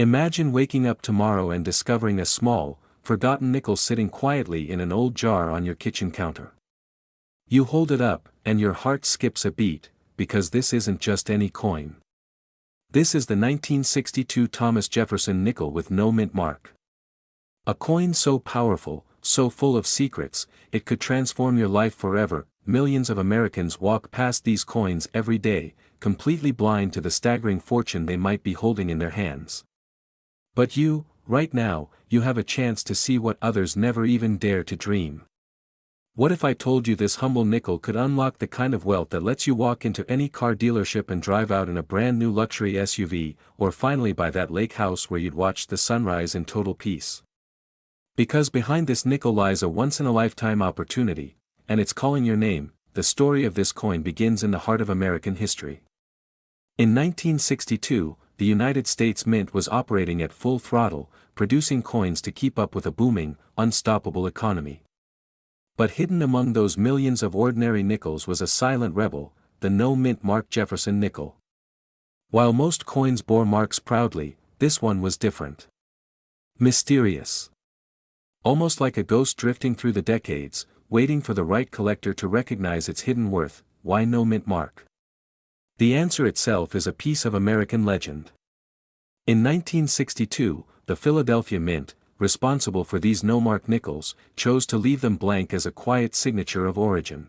Imagine waking up tomorrow and discovering a small, forgotten nickel sitting quietly in an old jar on your kitchen counter. You hold it up, and your heart skips a beat, because this isn't just any coin. This is the 1962 Thomas Jefferson nickel with no mint mark. A coin so powerful, so full of secrets, it could transform your life forever. Millions of Americans walk past these coins every day, completely blind to the staggering fortune they might be holding in their hands. But you, right now, you have a chance to see what others never even dare to dream. What if I told you this humble nickel could unlock the kind of wealth that lets you walk into any car dealership and drive out in a brand new luxury SUV, or finally buy that lake house where you'd watch the sunrise in total peace? Because behind this nickel lies a once-in-a-lifetime opportunity, and it's calling your name. The story of this coin begins in the heart of American history. In 1962, the United States Mint was operating at full throttle, producing coins to keep up with a booming, unstoppable economy. But hidden among those millions of ordinary nickels was a silent rebel, the no-mint mark Jefferson nickel. While most coins bore marks proudly, this one was different. Mysterious. Almost like a ghost drifting through the decades, waiting for the right collector to recognize its hidden worth. Why no mint mark? The answer itself is a piece of American legend. In 1962, the Philadelphia Mint, responsible for these no-mark nickels, chose to leave them blank as a quiet signature of origin.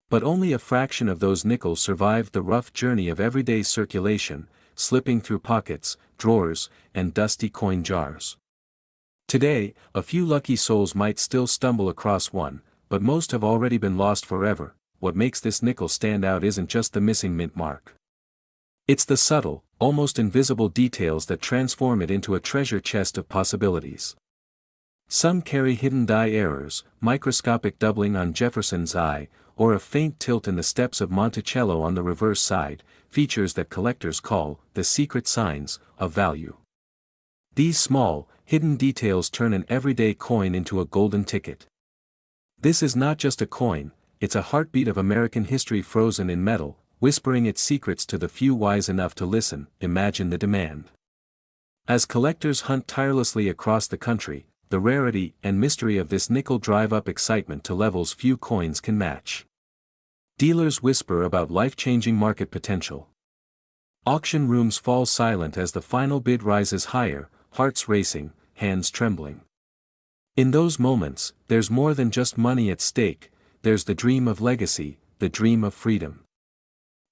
But only a fraction of those nickels survived the rough journey of everyday circulation, slipping through pockets, drawers, and dusty coin jars. Today, a few lucky souls might still stumble across one, but most have already been lost forever. What makes this nickel stand out isn't just the missing mint mark. It's the subtle, almost invisible details that transform it into a treasure chest of possibilities. Some carry hidden die errors, microscopic doubling on Jefferson's eye, or a faint tilt in the steps of Monticello on the reverse side, features that collectors call the secret signs of value. These small, hidden details turn an everyday coin into a golden ticket. This is not just a coin, it's a heartbeat of American history frozen in metal, whispering its secrets to the few wise enough to listen. Imagine the demand. As collectors hunt tirelessly across the country, the rarity and mystery of this nickel drive up excitement to levels few coins can match. Dealers whisper about life-changing market potential. Auction rooms fall silent as the final bid rises higher, hearts racing, hands trembling. In those moments, there's more than just money at stake. There's the dream of legacy, the dream of freedom.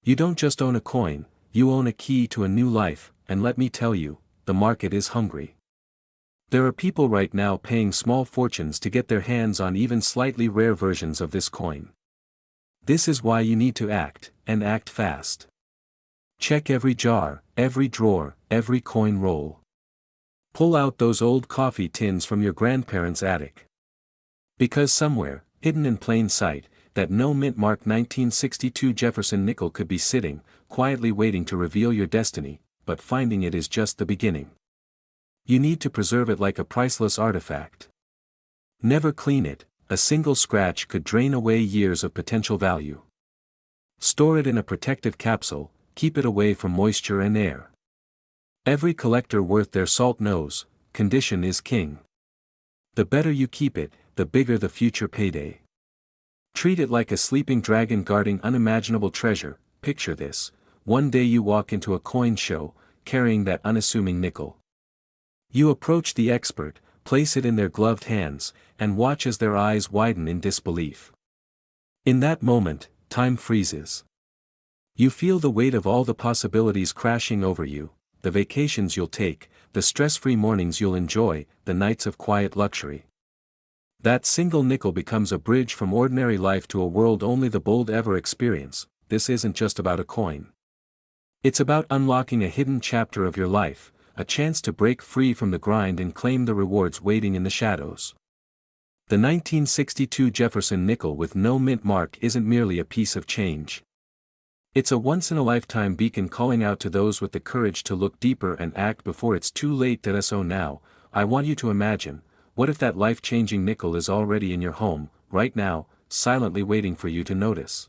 You don't just own a coin, you own a key to a new life, and let me tell you, the market is hungry. There are people right now paying small fortunes to get their hands on even slightly rare versions of this coin. This is why you need to act, and act fast. Check every jar, every drawer, every coin roll. Pull out those old coffee tins from your grandparents' attic. Because somewhere, hidden in plain sight, that no mint mark 1962 Jefferson nickel could be sitting, quietly waiting to reveal your destiny, but finding it is just the beginning. You need to preserve it like a priceless artifact. Never clean it, a single scratch could drain away years of potential value. Store it in a protective capsule, keep it away from moisture and air. Every collector worth their salt knows, condition is king. The better you keep it, the bigger the future payday. Treat it like a sleeping dragon guarding unimaginable treasure. Picture this: one day you walk into a coin show, carrying that unassuming nickel. You approach the expert, place it in their gloved hands, and watch as their eyes widen in disbelief. In that moment, time freezes. You feel the weight of all the possibilities crashing over you, the vacations you'll take, the stress-free mornings you'll enjoy, the nights of quiet luxury. That single nickel becomes a bridge from ordinary life to a world only the bold ever experience. This isn't just about a coin. It's about unlocking a hidden chapter of your life, a chance to break free from the grind and claim the rewards waiting in the shadows. The 1962 Jefferson nickel with no mint mark isn't merely a piece of change. It's a once-in-a-lifetime beacon calling out to those with the courage to look deeper and act before it's too late. So now, I want you to imagine, what if that life-changing nickel is already in your home, right now, silently waiting for you to notice?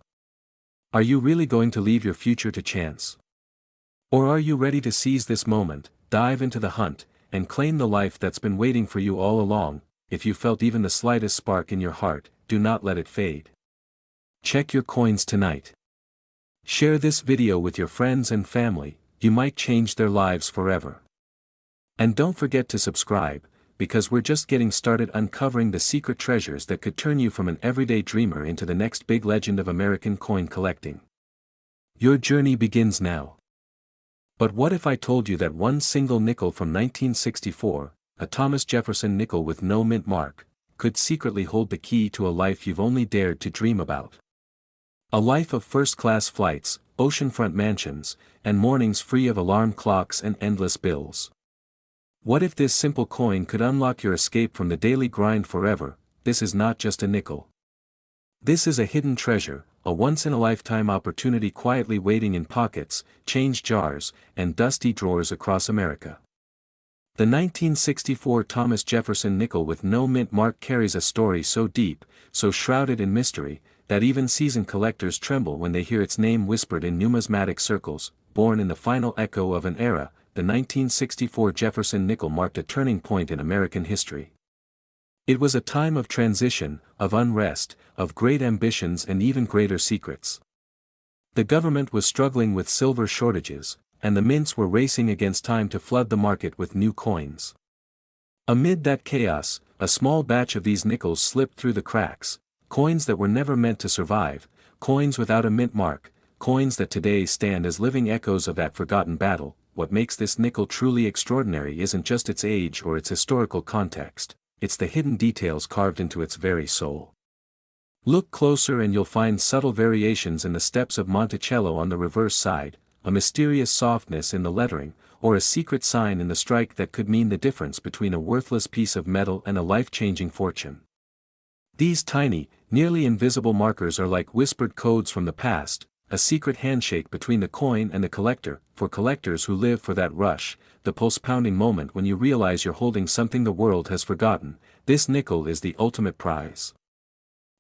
Are you really going to leave your future to chance? Or are you ready to seize this moment, dive into the hunt, and claim the life that's been waiting for you all along. If you felt even the slightest spark in your heart, do not let it fade. Check your coins tonight. Share this video with your friends and family, you might change their lives forever. And don't forget to subscribe, because we're just getting started uncovering the secret treasures that could turn you from an everyday dreamer into the next big legend of American coin collecting. Your journey begins now. But what if I told you that one single nickel from 1964, a Thomas Jefferson nickel with no mint mark, could secretly hold the key to a life you've only dared to dream about? A life of first-class flights, oceanfront mansions, and mornings free of alarm clocks and endless bills. What if this simple coin could unlock your escape from the daily grind forever? This is not just a nickel. This is a hidden treasure, a once-in-a-lifetime opportunity quietly waiting in pockets, change jars, and dusty drawers across America. The 1964 Thomas Jefferson nickel with no mint mark carries a story so deep, so shrouded in mystery, that even seasoned collectors tremble when they hear its name whispered in numismatic circles. Born in the final echo of an era, the 1964 Jefferson nickel marked a turning point in American history. It was a time of transition, of unrest, of great ambitions and even greater secrets. The government was struggling with silver shortages, and the mints were racing against time to flood the market with new coins. Amid that chaos, a small batch of these nickels slipped through the cracks, coins that were never meant to survive, coins without a mint mark, coins that today stand as living echoes of that forgotten battle. What makes this nickel truly extraordinary isn't just its age or its historical context, it's the hidden details carved into its very soul. Look closer and you'll find subtle variations in the steps of Monticello on the reverse side, a mysterious softness in the lettering, or a secret sign in the strike that could mean the difference between a worthless piece of metal and a life-changing fortune. These tiny, nearly invisible markers are like whispered codes from the past, a secret handshake between the coin and the collector. For collectors who live for that rush, the pulse-pounding moment when you realize you're holding something the world has forgotten, this nickel is the ultimate prize.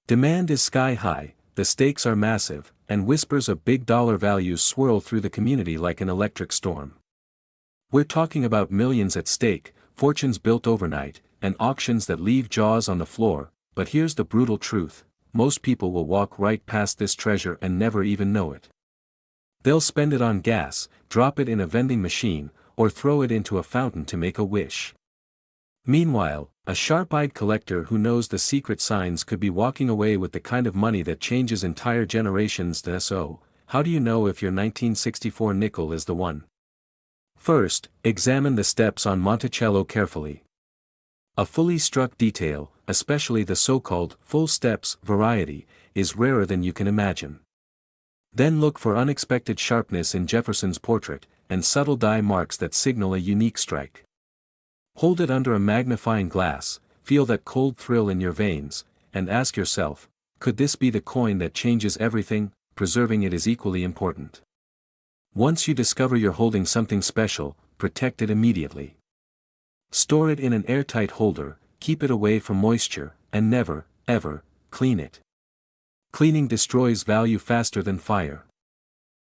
Demand is sky-high, the stakes are massive, and whispers of big dollar values swirl through the community like an electric storm. We're talking about millions at stake, fortunes built overnight, and auctions that leave jaws on the floor. But here's the brutal truth, most people will walk right past this treasure and never even know it. They'll spend it on gas, drop it in a vending machine, or throw it into a fountain to make a wish. Meanwhile, a sharp-eyed collector who knows the secret signs could be walking away with the kind of money that changes entire generations. So, how do you know if your 1964 nickel is the one? First, examine the steps on Monticello carefully. A fully struck detail, especially the so-called full steps variety, is rarer than you can imagine. Then look for unexpected sharpness in Jefferson's portrait, and subtle die marks that signal a unique strike. Hold it under a magnifying glass, feel that cold thrill in your veins, and ask yourself, could this be the coin that changes everything? Preserving it is equally important. Once you discover you're holding something special, protect it immediately. Store it in an airtight holder, keep it away from moisture, and never, ever, clean it. Cleaning destroys value faster than fire.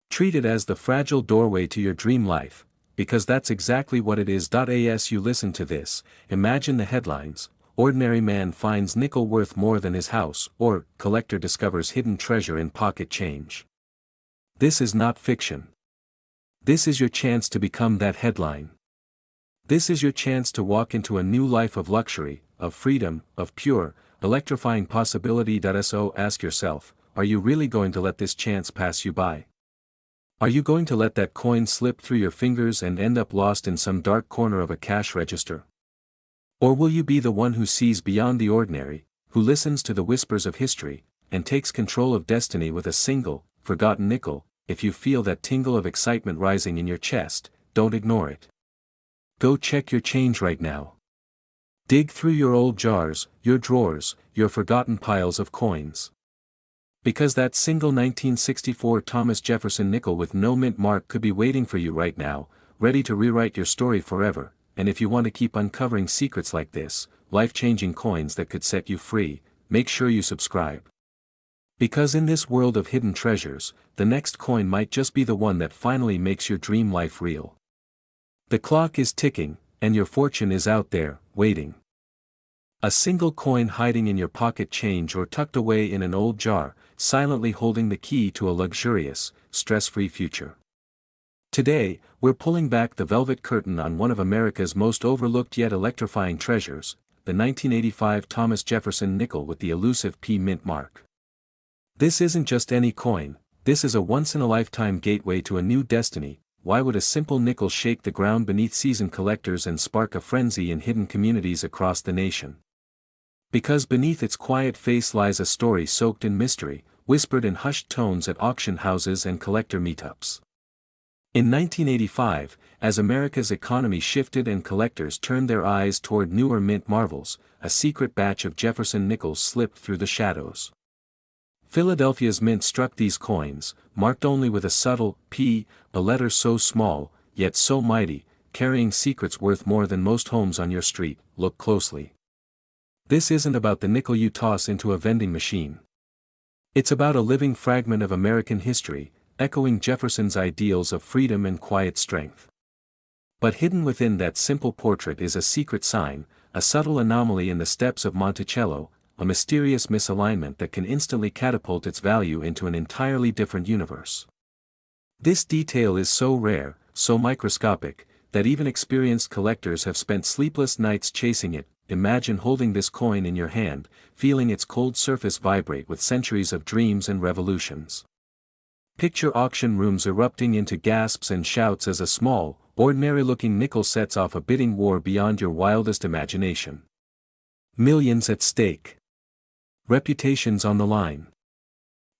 Treat it as the fragile doorway to your dream life, because that's exactly what it is. As you listen to this, imagine the headlines: ordinary man finds nickel worth more than his house, or collector discovers hidden treasure in pocket change. This is not fiction. This is your chance to become that headline. This is your chance to walk into a new life of luxury, of freedom, of pure, electrifying possibility. So ask yourself, are you really going to let this chance pass you by? Are you going to let that coin slip through your fingers and end up lost in some dark corner of a cash register? Or will you be the one who sees beyond the ordinary, who listens to the whispers of history, and takes control of destiny with a single, forgotten nickel? If you feel that tingle of excitement rising in your chest, don't ignore it. Go check your change right now. Dig through your old jars, your drawers, your forgotten piles of coins. Because that single 1964 Thomas Jefferson nickel with no mint mark could be waiting for you right now, ready to rewrite your story forever. And if you want to keep uncovering secrets like this, life-changing coins that could set you free, make sure you subscribe. Because in this world of hidden treasures, the next coin might just be the one that finally makes your dream life real. The clock is ticking, and your fortune is out there, waiting. A single coin hiding in your pocket change or tucked away in an old jar, silently holding the key to a luxurious, stress-free future. Today, we're pulling back the velvet curtain on one of America's most overlooked yet electrifying treasures, the 1985 Thomas Jefferson nickel with the elusive P mint mark. This isn't just any coin, this is a once-in-a-lifetime gateway to a new destiny. Why would a simple nickel shake the ground beneath seasoned collectors and spark a frenzy in hidden communities across the nation? Because beneath its quiet face lies a story soaked in mystery, whispered in hushed tones at auction houses and collector meetups. In 1985, as America's economy shifted and collectors turned their eyes toward newer mint marvels, a secret batch of Jefferson nickels slipped through the shadows. Philadelphia's mint struck these coins, marked only with a subtle P, a letter so small, yet so mighty, carrying secrets worth more than most homes on your street. Look closely. This isn't about the nickel you toss into a vending machine. It's about a living fragment of American history, echoing Jefferson's ideals of freedom and quiet strength. But hidden within that simple portrait is a secret sign, a subtle anomaly in the steps of Monticello, a mysterious misalignment that can instantly catapult its value into an entirely different universe. This detail is so rare, so microscopic, that even experienced collectors have spent sleepless nights chasing it. Imagine holding this coin in your hand, feeling its cold surface vibrate with centuries of dreams and revolutions. Picture auction rooms erupting into gasps and shouts as a small, ordinary-looking nickel sets off a bidding war beyond your wildest imagination. Millions at stake. Reputations on the line.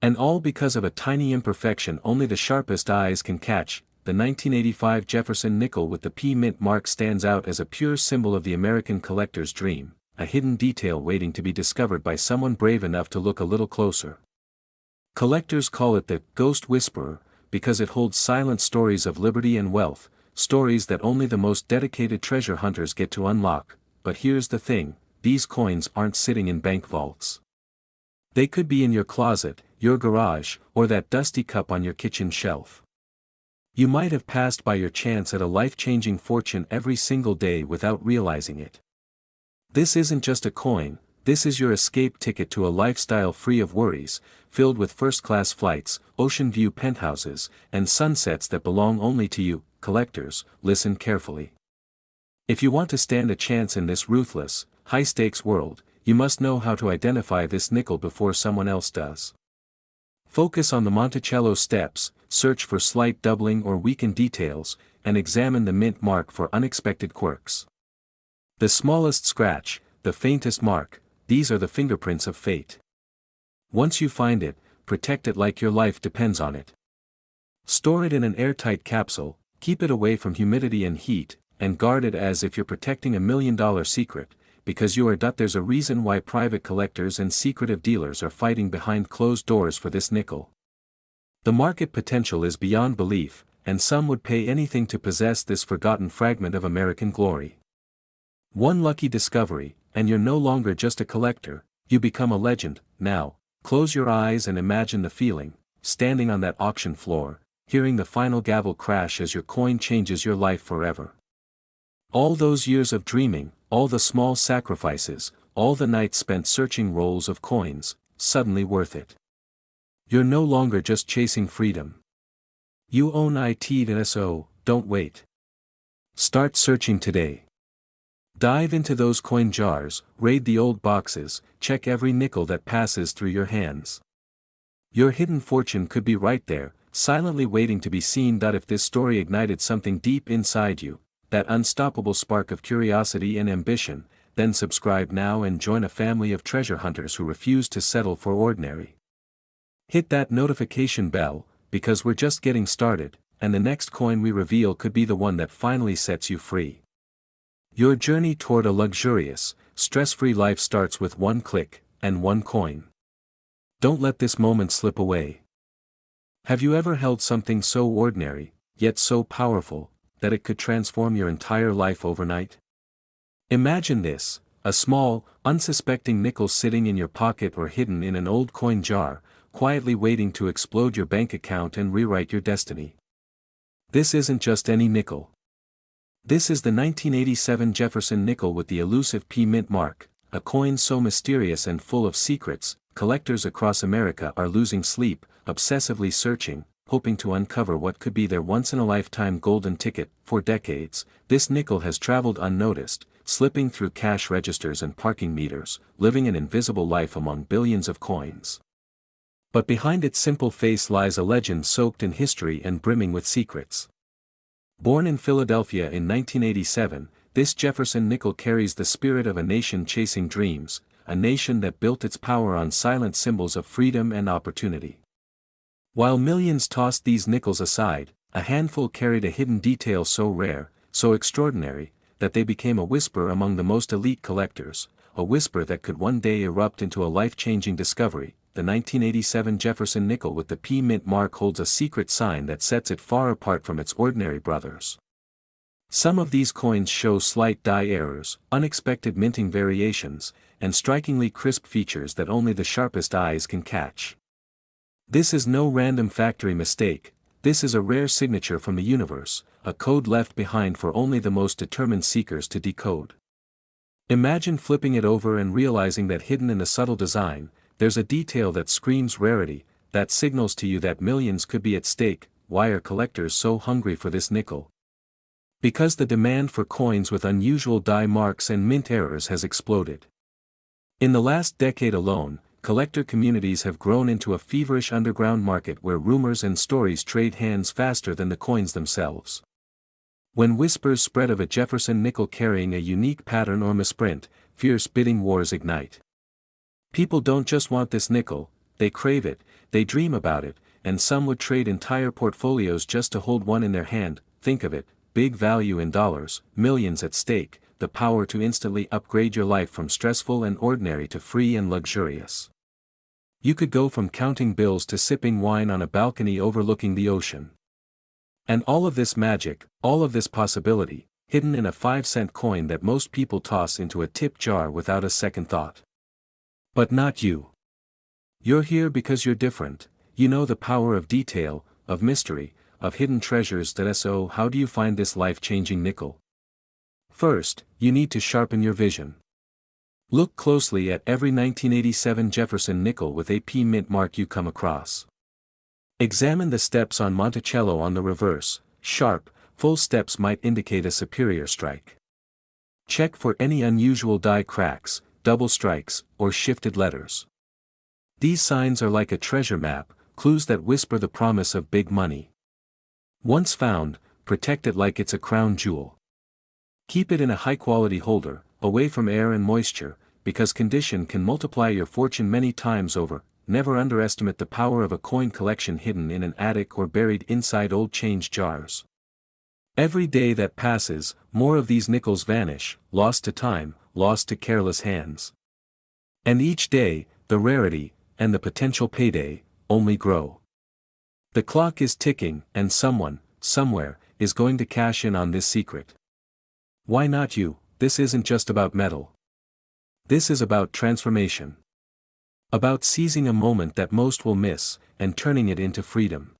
And all because of a tiny imperfection only the sharpest eyes can catch. The 1985 Jefferson nickel with the P mint mark stands out as a pure symbol of the American collector's dream, a hidden detail waiting to be discovered by someone brave enough to look a little closer. Collectors call it the Ghost Whisperer, because it holds silent stories of liberty and wealth, stories that only the most dedicated treasure hunters get to unlock. But here's the thing, these coins aren't sitting in bank vaults. They could be in your closet, your garage, or that dusty cup on your kitchen shelf. You might have passed by your chance at a life-changing fortune every single day without realizing it. This isn't just a coin, this is your escape ticket to a lifestyle free of worries, filled with first-class flights, ocean view penthouses, and sunsets that belong only to you. Collectors, listen carefully. If you want to stand a chance in this ruthless, high-stakes world, you must know how to identify this nickel before someone else does. Focus on the Monticello steps, search for slight doubling or weakened details, and examine the mint mark for unexpected quirks. The smallest scratch, the faintest mark, these are the fingerprints of fate. Once you find it, protect it like your life depends on it. Store it in an airtight capsule, keep it away from humidity and heat, and guard it as if you're protecting $1 million secret, because there's a reason why private collectors and secretive dealers are fighting behind closed doors for this nickel. The market potential is beyond belief, and some would pay anything to possess this forgotten fragment of American glory. One lucky discovery, and you're no longer just a collector, you become a legend. Now, close your eyes and imagine the feeling, standing on that auction floor, hearing the final gavel crash as your coin changes your life forever. All those years of dreaming, all the small sacrifices, all the nights spent searching rolls of coins, suddenly worth it. You're no longer just chasing freedom. You own it, and so, don't wait. Start searching today. Dive into those coin jars, raid the old boxes, check every nickel that passes through your hands. Your hidden fortune could be right there, silently waiting to be seen. If this story ignited something deep inside you, that unstoppable spark of curiosity and ambition, then subscribe now and join a family of treasure hunters who refuse to settle for ordinary. Hit that notification bell, because we're just getting started, and the next coin we reveal could be the one that finally sets you free. Your journey toward a luxurious, stress-free life starts with one click, and one coin. Don't let this moment slip away. Have you ever held something so ordinary, yet so powerful, that it could transform your entire life overnight? Imagine this, a small, unsuspecting nickel sitting in your pocket or hidden in an old coin jar, quietly waiting to explode your bank account and rewrite your destiny. This isn't just any nickel. This is the 1987 Jefferson nickel with the elusive P mint mark, a coin so mysterious and full of secrets, collectors across America are losing sleep, obsessively searching, hoping to uncover what could be their once-in-a-lifetime golden ticket. For decades, this nickel has traveled unnoticed, slipping through cash registers and parking meters, living an invisible life among billions of coins. But behind its simple face lies a legend soaked in history and brimming with secrets. Born in Philadelphia in 1987, this Jefferson nickel carries the spirit of a nation chasing dreams, a nation that built its power on silent symbols of freedom and opportunity. While millions tossed these nickels aside, a handful carried a hidden detail so rare, so extraordinary, that they became a whisper among the most elite collectors, a whisper that could one day erupt into a life-changing discovery. The 1987 Jefferson nickel with the P mint mark holds a secret sign that sets it far apart from its ordinary brothers. Some of these coins show slight die errors, unexpected minting variations, and strikingly crisp features that only the sharpest eyes can catch. This is no random factory mistake, this is a rare signature from the universe, a code left behind for only the most determined seekers to decode. Imagine flipping it over and realizing that hidden in the subtle design, there's a detail that screams rarity, that signals to you that millions could be at stake. Why are collectors so hungry for this nickel? Because the demand for coins with unusual die marks and mint errors has exploded. In the last decade alone, collector communities have grown into a feverish underground market where rumors and stories trade hands faster than the coins themselves. When whispers spread of a Jefferson nickel carrying a unique pattern or misprint, fierce bidding wars ignite. People don't just want this nickel, they crave it, they dream about it, and some would trade entire portfolios just to hold one in their hand. Think of it, big value in dollars, millions at stake, the power to instantly upgrade your life from stressful and ordinary to free and luxurious. You could go from counting bills to sipping wine on a balcony overlooking the ocean. And all of this magic, all of this possibility, hidden in a 5-cent coin that most people toss into a tip jar without a second thought. But not you. You're here because you're different, you know the power of detail, of mystery, of hidden treasures. So how do you find this life-changing nickel? First, you need to sharpen your vision. Look closely at every 1987 Jefferson nickel with a P mint mark you come across. Examine the steps on Monticello on the reverse. Sharp, full steps might indicate a superior strike. Check for any unusual die cracks, double strikes, or shifted letters. These signs are like a treasure map, clues that whisper the promise of big money. Once found, protect it like it's a crown jewel. Keep it in a high-quality holder, away from air and moisture, because condition can multiply your fortune many times over. Never underestimate the power of a coin collection hidden in an attic or buried inside old change jars. Every day that passes, more of these nickels vanish, lost to time, lost to careless hands. And each day, the rarity, and the potential payday, only grow. The clock is ticking, and someone, somewhere, is going to cash in on this secret. Why not you? This isn't just about metal. This is about transformation. About seizing a moment that most will miss, and turning it into freedom.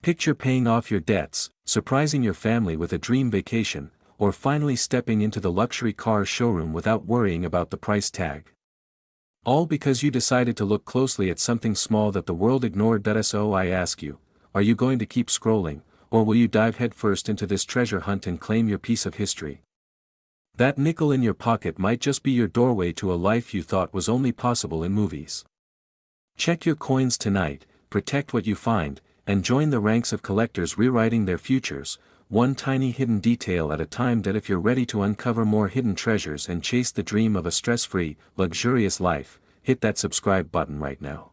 Picture paying off your debts, surprising your family with a dream vacation, or finally stepping into the luxury car showroom without worrying about the price tag. All because you decided to look closely at something small that the world ignored. So I ask you, are you going to keep scrolling, or will you dive headfirst into this treasure hunt and claim your piece of history? That nickel in your pocket might just be your doorway to a life you thought was only possible in movies. Check your coins tonight, protect what you find, and join the ranks of collectors rewriting their futures, one tiny hidden detail at a time. If you're ready to uncover more hidden treasures and chase the dream of a stress-free, luxurious life, hit that subscribe button right now.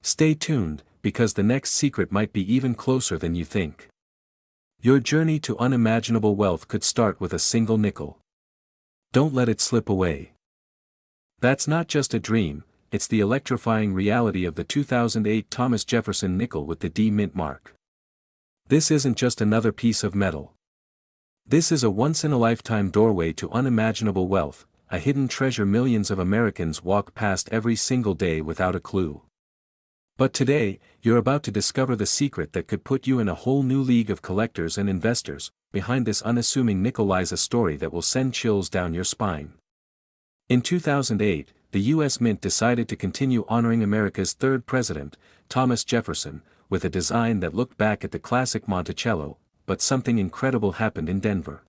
Stay tuned, because the next secret might be even closer than you think. Your journey to unimaginable wealth could start with a single nickel. Don't let it slip away. That's not just a dream, it's the electrifying reality of the 2008 Thomas Jefferson nickel with the D mint mark. This isn't just another piece of metal. This is a once-in-a-lifetime doorway to unimaginable wealth, a hidden treasure millions of Americans walk past every single day without a clue. But today, you're about to discover the secret that could put you in a whole new league of collectors and investors. Behind this unassuming nickel lies a story that will send chills down your spine. In 2008, the U.S. Mint decided to continue honoring America's third president, Thomas Jefferson, with a design that looked back at the classic Monticello, but something incredible happened in Denver.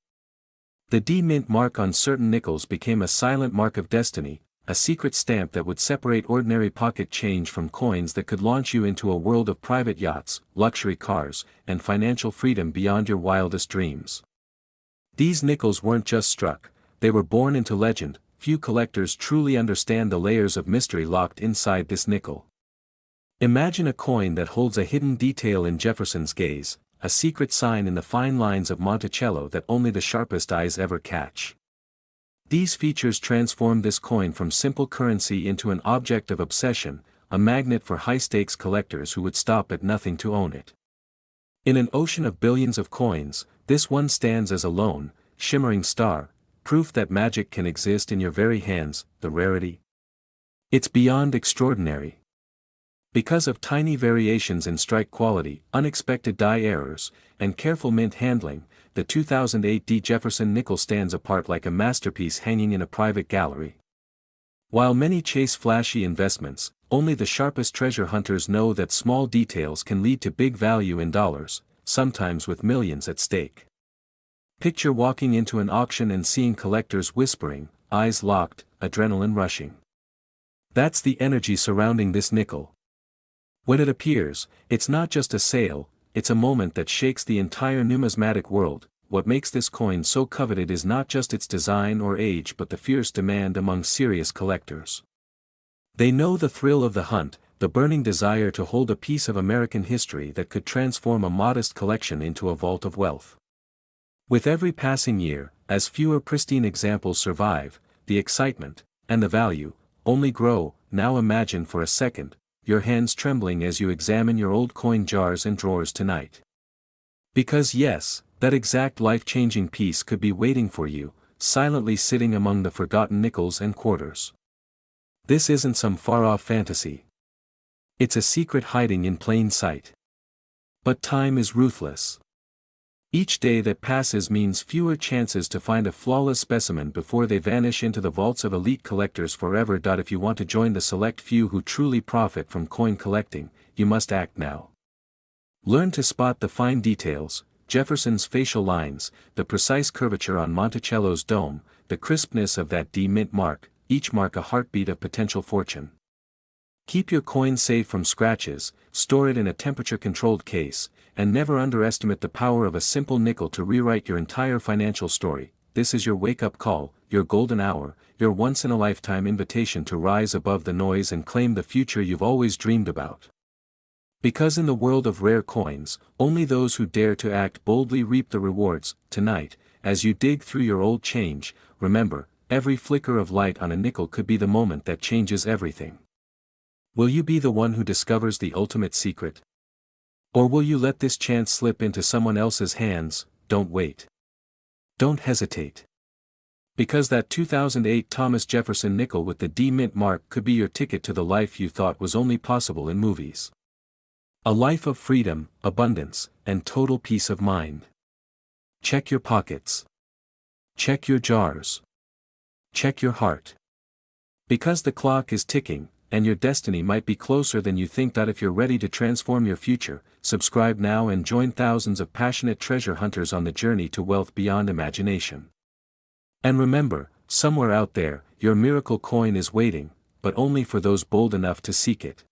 The D-Mint mark on certain nickels became a silent mark of destiny, a secret stamp that would separate ordinary pocket change from coins that could launch you into a world of private yachts, luxury cars, and financial freedom beyond your wildest dreams. These nickels weren't just struck, they were born into legend. Few collectors truly understand the layers of mystery locked inside this nickel. Imagine a coin that holds a hidden detail in Jefferson's gaze, a secret sign in the fine lines of Monticello that only the sharpest eyes ever catch. These features transform this coin from simple currency into an object of obsession, a magnet for high-stakes collectors who would stop at nothing to own it. In an ocean of billions of coins, this one stands as a lone, shimmering star, proof that magic can exist in your very hands. The rarity? It's beyond extraordinary. Because of tiny variations in strike quality, unexpected die errors, and careful mint handling, the 2008 D. Jefferson nickel stands apart like a masterpiece hanging in a private gallery. While many chase flashy investments, only the sharpest treasure hunters know that small details can lead to big value in dollars, sometimes with millions at stake. Picture walking into an auction and seeing collectors whispering, eyes locked, adrenaline rushing. That's the energy surrounding this nickel. When it appears, it's not just a sale, it's a moment that shakes the entire numismatic world. What makes this coin so coveted is not just its design or age but the fierce demand among serious collectors. They know the thrill of the hunt, the burning desire to hold a piece of American history that could transform a modest collection into a vault of wealth. With every passing year, as fewer pristine examples survive, the excitement, and the value, only grow. Now imagine for a second, your hands trembling as you examine your old coin jars and drawers tonight. Because yes, that exact life-changing piece could be waiting for you, silently sitting among the forgotten nickels and quarters. This isn't some far-off fantasy. It's a secret hiding in plain sight. But time is ruthless. Each day that passes means fewer chances to find a flawless specimen before they vanish into the vaults of elite collectors forever. If you want to join the select few who truly profit from coin collecting, you must act now. Learn to spot the fine details, Jefferson's facial lines, the precise curvature on Monticello's dome, the crispness of that D-Mint mark, each mark a heartbeat of potential fortune. Keep your coin safe from scratches, store it in a temperature-controlled case, and never underestimate the power of a simple nickel to rewrite your entire financial story. This is your wake-up call, your golden hour, your once-in-a-lifetime invitation to rise above the noise and claim the future you've always dreamed about. Because in the world of rare coins, only those who dare to act boldly reap the rewards. Tonight, as you dig through your old change, remember, every flicker of light on a nickel could be the moment that changes everything. Will you be the one who discovers the ultimate secret? Or will you let this chance slip into someone else's hands? Don't wait. Don't hesitate. Because that 2008 Thomas Jefferson nickel with the D-Mint mark could be your ticket to the life you thought was only possible in movies. A life of freedom, abundance, and total peace of mind. Check your pockets. Check your jars. Check your heart. Because the clock is ticking, and your destiny might be closer than you think. If you're ready to transform your future, subscribe now and join thousands of passionate treasure hunters on the journey to wealth beyond imagination. And remember, somewhere out there, your miracle coin is waiting, but only for those bold enough to seek it.